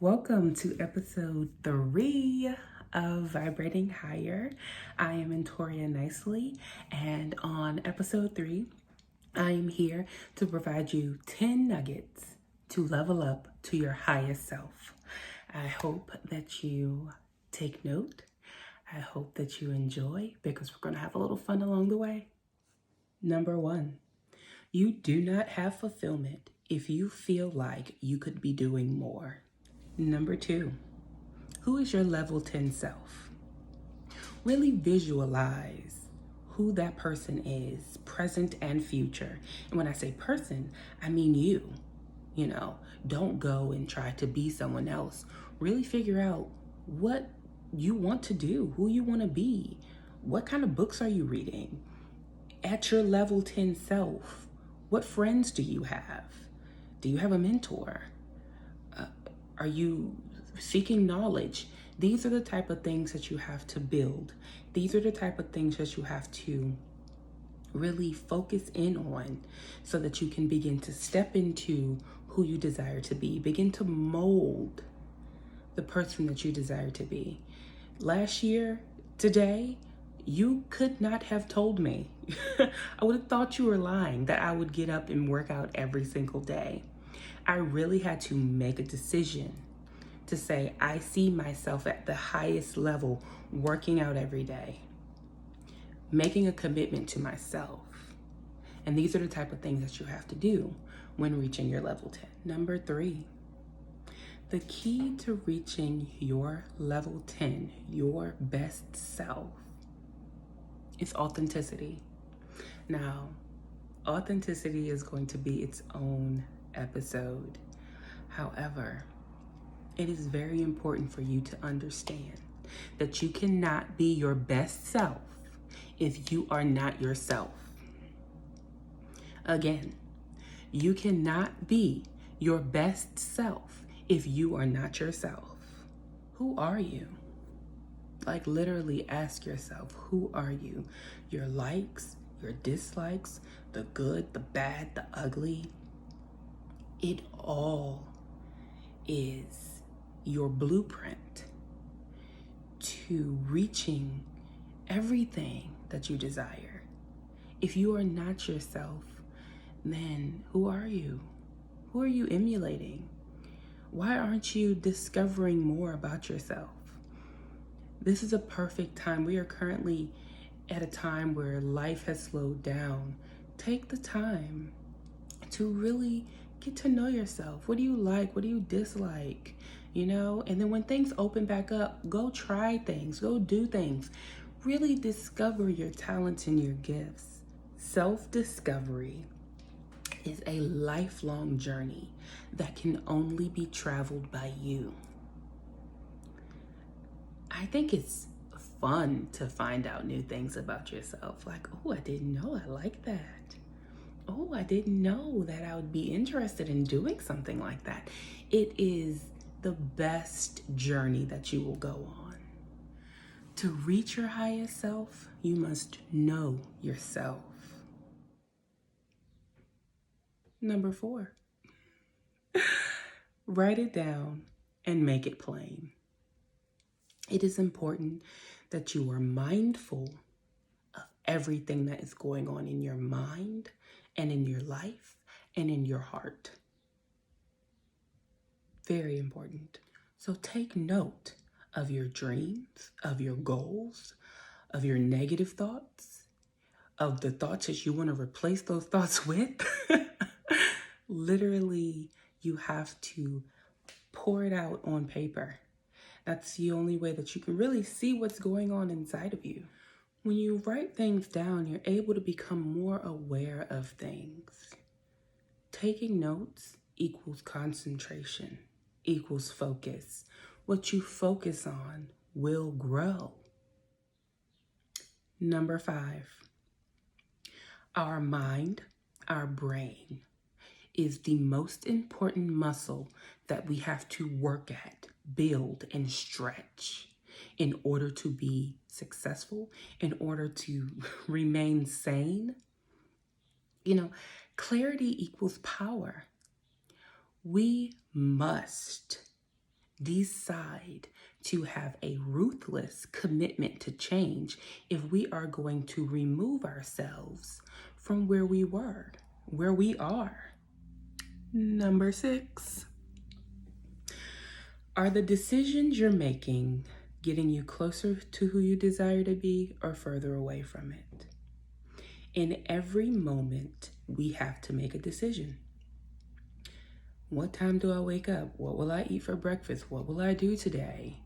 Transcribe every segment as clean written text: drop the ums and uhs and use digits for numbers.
Welcome to episode 3 of Vibrating Higher. I am Mentoria Nicely, and on episode 3, I am here to provide you 10 nuggets to level up to your highest self. I hope that you take note. I hope that you enjoy because we're going to have a little fun along the way. Number 1, you do not have fulfillment if you feel like you could be doing more. Number 2, who is your level 10 self? Really visualize who that person is, present and future. And when I say person, I mean you. Don't go and try to be someone else. Really figure out what you want to do, who you want to be. What kind of books are you reading? At your level 10 self, what friends do you have? Do you have a mentor? Are you seeking knowledge? These are the type of things that you have to build. These are the type of things that you have to really focus in on so that you can begin to step into who you desire to be. Begin to mold the person that you desire to be. Last year, today, you could not have told me. I would have thought you were lying that I would get up and work out every single day. I really had to make a decision to say, I see myself at the highest level working out every day, making a commitment to myself. And these are the type of things that you have to do when reaching your level 10. Number 3, the key to reaching your level 10, your best self, is authenticity. Now, authenticity is going to be its own episode. However, it is very important for you to understand that you cannot be your best self if you are not yourself. Again, you cannot be your best self if you are not yourself. Who are you? Like, literally ask yourself, who are you? Your likes, your dislikes, the good, the bad, the ugly. It all is your blueprint to reaching everything that you desire. If you are not yourself, then who are you? Who are you emulating? Why aren't you discovering more about yourself? This is a perfect time. We are currently at a time where life has slowed down. Take the time to really get to know yourself. What do you like? What do you dislike? And then when things open back up, go try things, go do things. Really discover your talents and your gifts. Self-discovery is a lifelong journey that can only be traveled by you. I think it's fun to find out new things about yourself. Like, oh, I didn't know I like that. Oh, I didn't know that I would be interested in doing something like that. It is the best journey that you will go on. To reach your highest self, you must know yourself. Number 4, write it down and make it plain. It is important that you are mindful of everything that is going on in your mind and in your life and in your heart. Very important. So take note of your dreams, of your goals, of your negative thoughts, of the thoughts that you want to replace those thoughts with. Literally, you have to pour it out on paper. That's the only way that you can really see what's going on inside of you. When you write things down, you're able to become more aware of things. Taking notes equals concentration, equals focus. What you focus on will grow. Number 5, our mind, our brain, is the most important muscle that we have to work at, build, and stretch in order to be successful, in order to remain sane. Clarity equals power. We must decide to have a ruthless commitment to change if we are going to remove ourselves from where we were, where we are. Number 6. Are the decisions you're making getting you closer to who you desire to be or further away from it? In every moment, we have to make a decision. What time do I wake up? What will I eat for breakfast? What will I do today?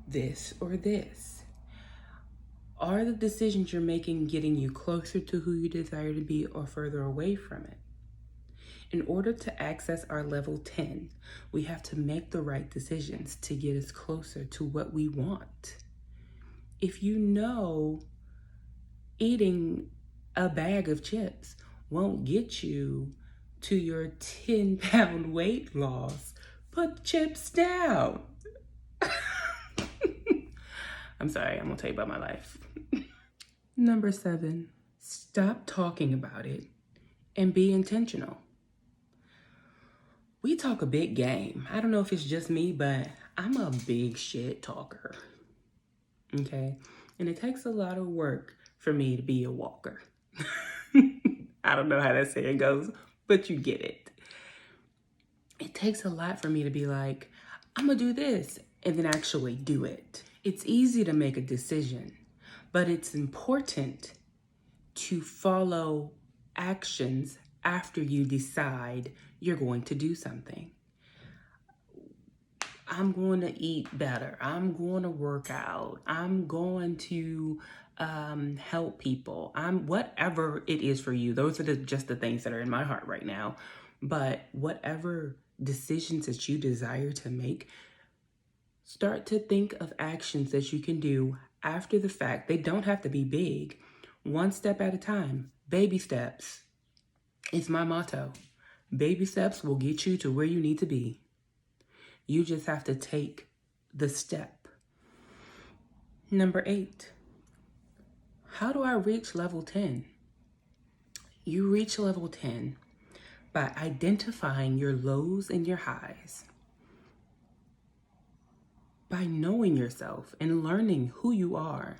This or this. Are the decisions you're making getting you closer to who you desire to be or further away from it? In order to access our level 10, we have to make the right decisions to get us closer to what we want. If you know eating a bag of chips won't get you to your 10-pound weight loss, put chips down. I'm sorry, I'm gonna tell you about my life. Number 7, stop talking about it and be intentional. We talk a big game. I don't know if it's just me, but I'm a big shit talker. Okay? And it takes a lot of work for me to be a walker. I don't know how that saying goes, but you get it. It takes a lot for me to be like, I'm gonna do this, and then actually do it. It's easy to make a decision, but it's important to follow actions after you decide you're going to do something. I'm going to eat better. I'm going to work out. I'm going to help people. Whatever it is for you. Those are just the things that are in my heart right now. But whatever decisions that you desire to make, start to think of actions that you can do after the fact. They don't have to be big. One step at a time. Baby steps is my motto. Baby steps will get you to where you need to be. You just have to take the step. Number 8, how do I reach level 10? You reach level 10 by identifying your lows and your highs, by knowing yourself and learning who you are,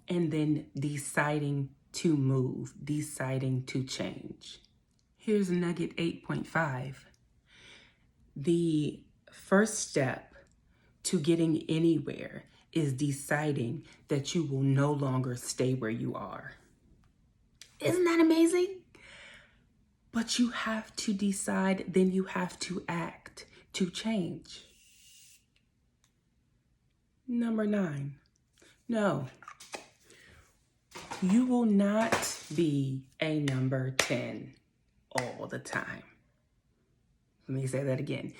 and then deciding to move, deciding to change. Here's nugget 8.5. The first step to getting anywhere is deciding that you will no longer stay where you are. Isn't that amazing? But you have to decide, then you have to act to change. Number 9, no, you will not be a number 10 all the time. Let me say that again.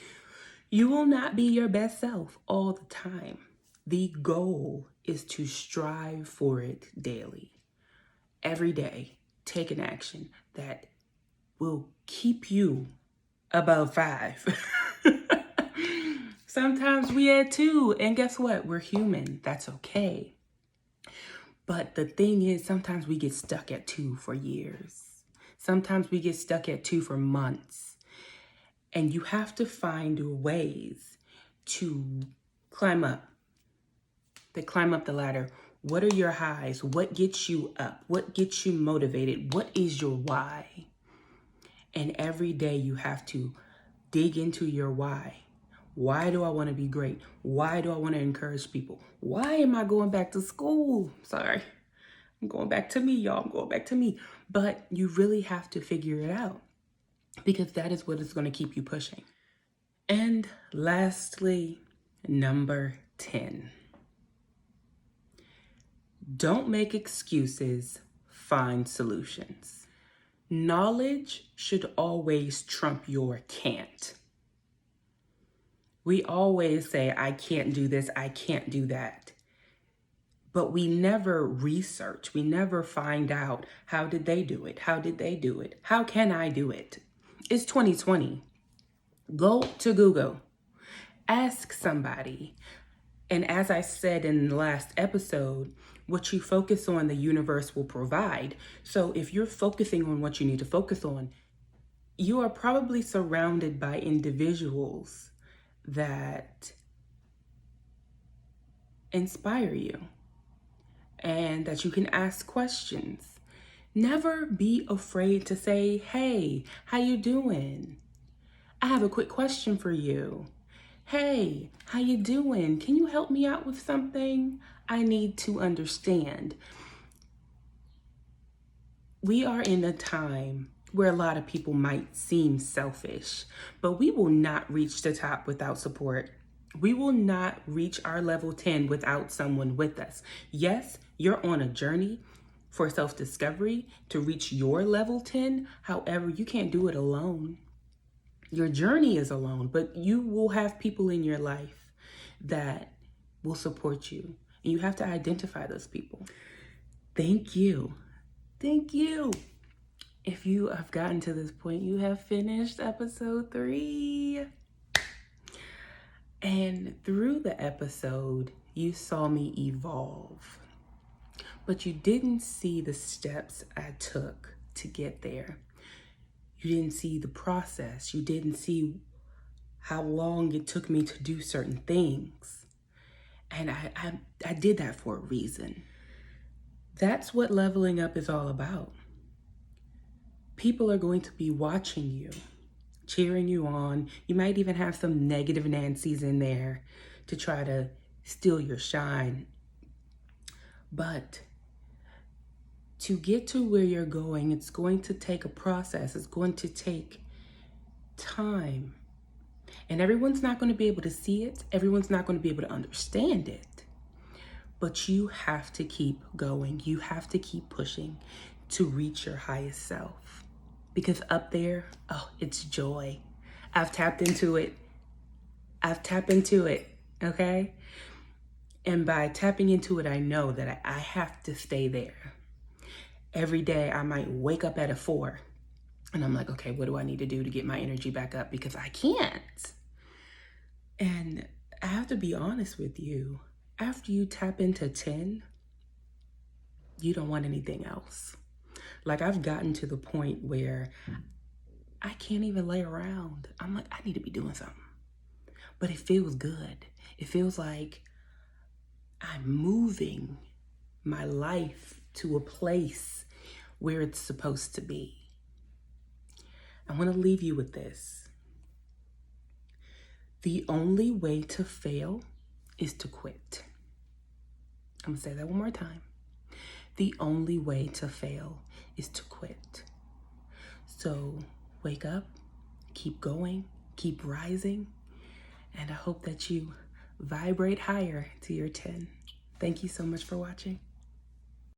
You will not be your best self all the time. The goal is to strive for it daily. Every day, take an action that will keep you above 5. Sometimes we add 2, and guess what? We're human. That's okay. But the thing is, sometimes we get stuck at 2 for years. Sometimes we get stuck at 2 for months. And you have to find ways to climb up. Climb up the ladder. What are your highs? What gets you up? What gets you motivated? What is your why? And every day you have to dig into your why. Why do I want to be great? Why do I want to encourage people? Why am I going back to school? Sorry, I'm going back to me, y'all. I'm going back to me. But you really have to figure it out, because that is what is going to keep you pushing. And lastly, number 10. Don't make excuses, find solutions. Knowledge should always trump your can't. We always say, I can't do this, I can't do that. But we never research, we never find out, how did they do it? How did they do it? How can I do it? It's 2020. Go to Google, ask somebody. And as I said in the last episode, what you focus on, the universe will provide. So if you're focusing on what you need to focus on, you are probably surrounded by individuals that inspire you and that you can ask questions. Never be afraid to say, hey, how you doing? I have a quick question for you. Hey, how you doing? Can you help me out with something? I need to understand. We are in a time where a lot of people might seem selfish, but we will not reach the top without support. We will not reach our level 10 without someone with us. Yes, you're on a journey for self-discovery to reach your level 10. However, you can't do it alone. Your journey is alone, but you will have people in your life that will support you. And you have to identify those people. Thank you. Thank you. If you have gotten to this point, you have finished episode 3. And through the episode, you saw me evolve. But you didn't see the steps I took to get there. You didn't see the process. You didn't see how long it took me to do certain things. And I did that for a reason. That's what leveling up is all about. People are going to be watching you, cheering you on. You might even have some negative Nancy's in there to try to steal your shine. But to get to where you're going, it's going to take a process. It's going to take time. And everyone's not going to be able to see it. Everyone's not going to be able to understand it. But you have to keep going. You have to keep pushing to reach your highest self. Because up there, oh, it's joy. I've tapped into it. Okay? And by tapping into it, I know that I have to stay there. Every day I might wake up at a 4 and I'm like, okay, what do I need to do to get my energy back up? Because I can't. And I have to be honest with you. After you tap into 10, you don't want anything else. Like, I've gotten to the point where I can't even lay around. I'm like, I need to be doing something. But it feels good. It feels like I'm moving my life to a place where it's supposed to be. I want to leave you with this. The only way to fail is to quit. I'm going to say that one more time. The only way to fail is to quit. So wake up, keep going, keep rising, and I hope that you vibrate higher to your 10. Thank you so much for watching.